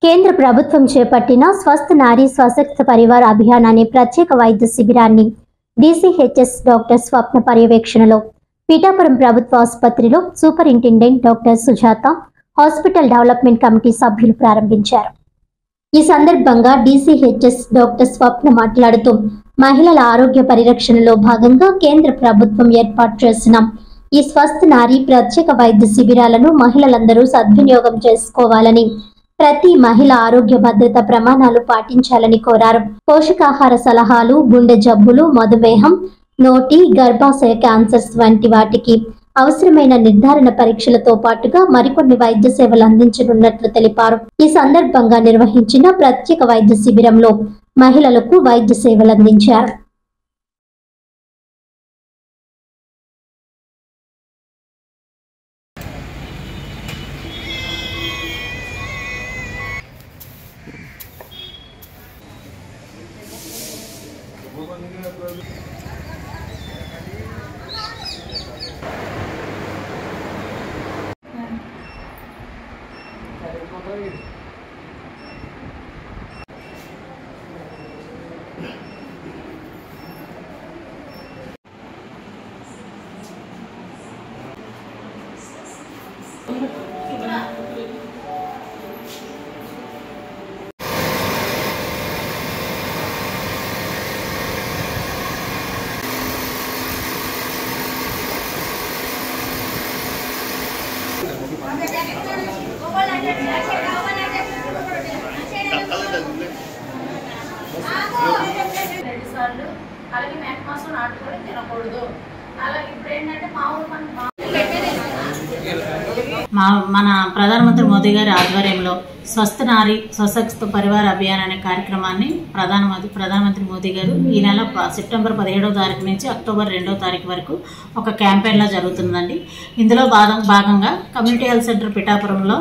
కేంద్ర ప్రభుత్వం చేపట్టిన స్వస్థ నారీ స్వశక్త పరివార్ అభియాన్ అనే ప్రత్యేక వైద్య శిబిరాన్ని డీసీహెచ్ఎస్ డాక్టర్ స్వప్న పర్యవేక్షణలో పీఠాపురం ప్రభుత్వ ఆసుపత్రిలో superintendent doctor Sujatha, hospital development committee సభ్యులు ప్రారంభించారు. ఈ సందర్భంగా డీసీహెచ్ఎస్ డాక్టర్ స్వప్న మాట్లాడుతూ మహిళల ఆరోగ్య పరిరక్షణలో భాగంగా కేంద్ర ప్రభుత్వం ఏర్పాటు చేసిన ఈ స్వస్థ నారీ ప్రత్యేక వైద్య శిబిరాలను మహిళలందరూ సద్వినియోగం చేసుకోవాలని, ప్రతి మహిళ ఆరోగ్య భద్రత ప్రమాణాలు పాటించాలని కోరారు. పోషకాహార సలహాలు, గుండె జబ్బులు, మధుమేహం, నోటి, గర్భాశయ క్యాన్సర్స్ వంటి వాటికి అవసరమైన నిర్ధారణ పరీక్షలతో పాటుగా మరికొన్ని వైద్య సేవలు అందించనున్నట్లు తెలిపారు. ఈ సందర్భంగా నిర్వహించిన ప్రత్యేక వైద్య శిబిరంలో మహిళలకు వైద్య సేవలు అందించారు. అలాగే మేకమాసం నాటుకోవడం తినకూడదు. అలాగే ఇప్పుడు ఏంటంటే మన ప్రధానమంత్రి మోదీ గారి ఆధ్వర్యంలో స్వస్థ నారీ స్వశక్త పరివార్ అభియాన్ అనే కార్యక్రమాన్ని ప్రధానమంత్రి మోదీ గారు ఈ నెల సెప్టెంబర్ 17వ తారీఖు నుంచి అక్టోబర్ 2వ తారీఖు వరకు ఒక క్యాంపెయిన్లో జరుగుతుందండి. ఇందులో భాగంగా కమ్యూనిటీ హెల్త్ సెంటర్ పిఠాపురంలో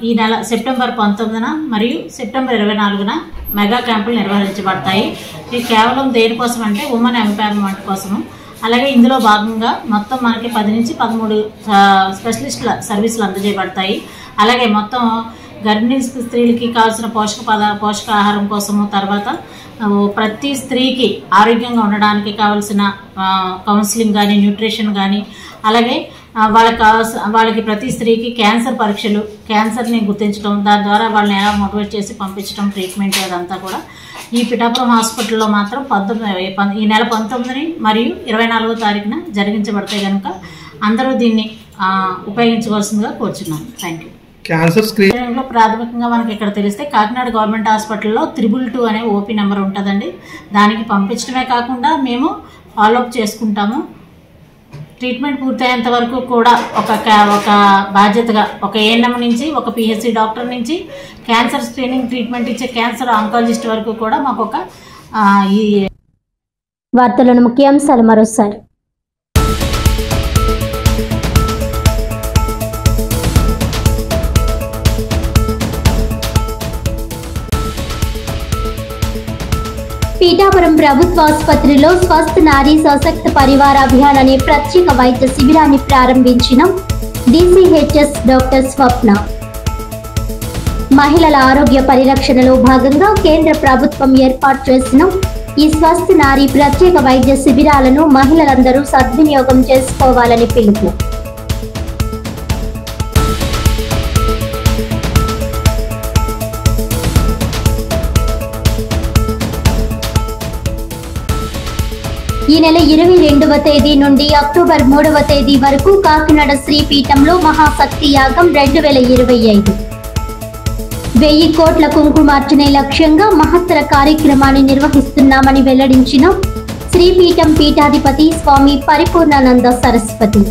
ఈ నెల సెప్టెంబర్ 19న మరియు సెప్టెంబర్ 24న మెగా క్యాంపులు నిర్వహించబడతాయి. ఇది కేవలం దేనికోసం అంటే ఉమెన్ ఎంపవర్మెంట్ కోసము. అలాగే ఇందులో భాగంగా మొత్తం మనకి 10 నుంచి 13 స్పెషలిస్టుల సర్వీసులు అందజేయబడతాయి. అలాగే మొత్తం గర్భిణీ స్త్రీలకి కావాల్సిన పోషకాహారం కోసము, తర్వాత ప్రతి స్త్రీకి ఆరోగ్యంగా ఉండడానికి కావాల్సిన కౌన్సిలింగ్ కానీ, న్యూట్రిషన్ కానీ, అలాగే వాళ్ళకి ప్రతి స్త్రీకి క్యాన్సర్ పరీక్షలు, క్యాన్సర్ని గుర్తించడం, దాని ద్వారా వాళ్ళని ఎలా మోటివేట్ చేసి పంపించడం, ట్రీట్మెంట్ అదంతా కూడా ఈ పిఠాపురం హాస్పిటల్లో మాత్రం ఈ నెల 19 మరియు 24వ తారీఖున జరిగించబడతాయి కనుక అందరూ దీన్ని ఉపయోగించవలసిందిగా కోరుచున్నాను. Thank you. క్యాన్సర్ స్క్రీనింగ్లో ప్రాథమికంగా మనకి ఇక్కడ తెలిస్తే కాకినాడ గవర్నమెంట్ హాస్పిటల్లో 322 అనే ఓపీ నెంబర్ ఉంటుందండి. దానికి పంపించడమే కాకుండా మేము ఫాలోఅప్ చేసుకుంటాము. ట్రీట్మెంట్ పూర్తయ్యేంత వరకు కూడా ఒక బాధ్యతగా ఒక ఏఎన్ఎం నుంచి, ఒక పిహెచ్సి డాక్టర్ నుంచి, క్యాన్సర్ స్క్రీనింగ్ ట్రీట్మెంట్ ఇచ్చే క్యాన్సర్ ఆంకాలజిస్ట్ వరకు కూడా మాకు ఒక ఈ వార్తలను ముఖ్యాంశాలు మరోసారి. పీఠాపురం ప్రభుత్వ ఆసుపత్రిలో స్వస్థ నారీ సశక్త పరివార్ అభియాన్ అనే ప్రత్యేక వైద్య శిబిరాన్ని ప్రారంభించిన డీసీహెచ్ఎస్ డాక్టర్ స్వప్న. మహిళల ఆరోగ్య పరిరక్షణలో భాగంగా కేంద్ర ప్రభుత్వం ఏర్పాటు చేసిన ఈ స్వస్థ నారీ ప్రత్యేక వైద్య శిబిరాలను మహిళలందరూ సద్వినియోగం చేసుకోవాలని పిలుపు. ఈ నెల 22వ తేదీ నుండి అక్టోబర్ 3వ తేదీ వరకు కాకినాడ శ్రీపీఠంలో మహాశక్తి యాగం 2025 1000 కోట్ల కుంకుమార్చనే లక్ష్యంగా మహత్తర కార్యక్రమాన్ని నిర్వహిస్తున్నామని వెల్లడించిన శ్రీపీఠం పీఠాధిపతి స్వామి పరిపూర్ణానంద సరస్వతి.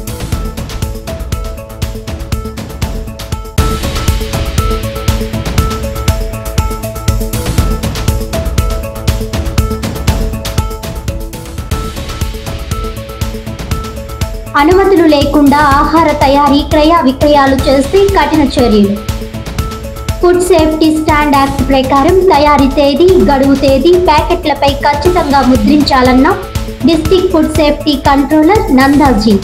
అనుమతులు లేకుండా ఆహార తయారీ, క్రయ విక్రయాలు చేస్తే కఠిన చర్యలు. ఫుడ్ సేఫ్టీ స్టాండ్ యాక్ట్ ప్రకారం తయారీ తేదీ, గడువు తేదీ ప్యాకెట్లపై ఖచ్చితంగా ముద్రించాలన్న డిస్ట్రిక్ట్ ఫుడ్ సేఫ్టీ కంట్రోలర్ నందాజీ.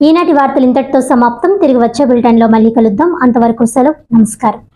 ఈనాటి వార్తలు ఇంతటితో సమాప్తం. తిరిగి వచ్చే బులెటిన్లో మళ్ళీ కలుద్దాం. అంతవరకు సెలవు. నమస్కారం.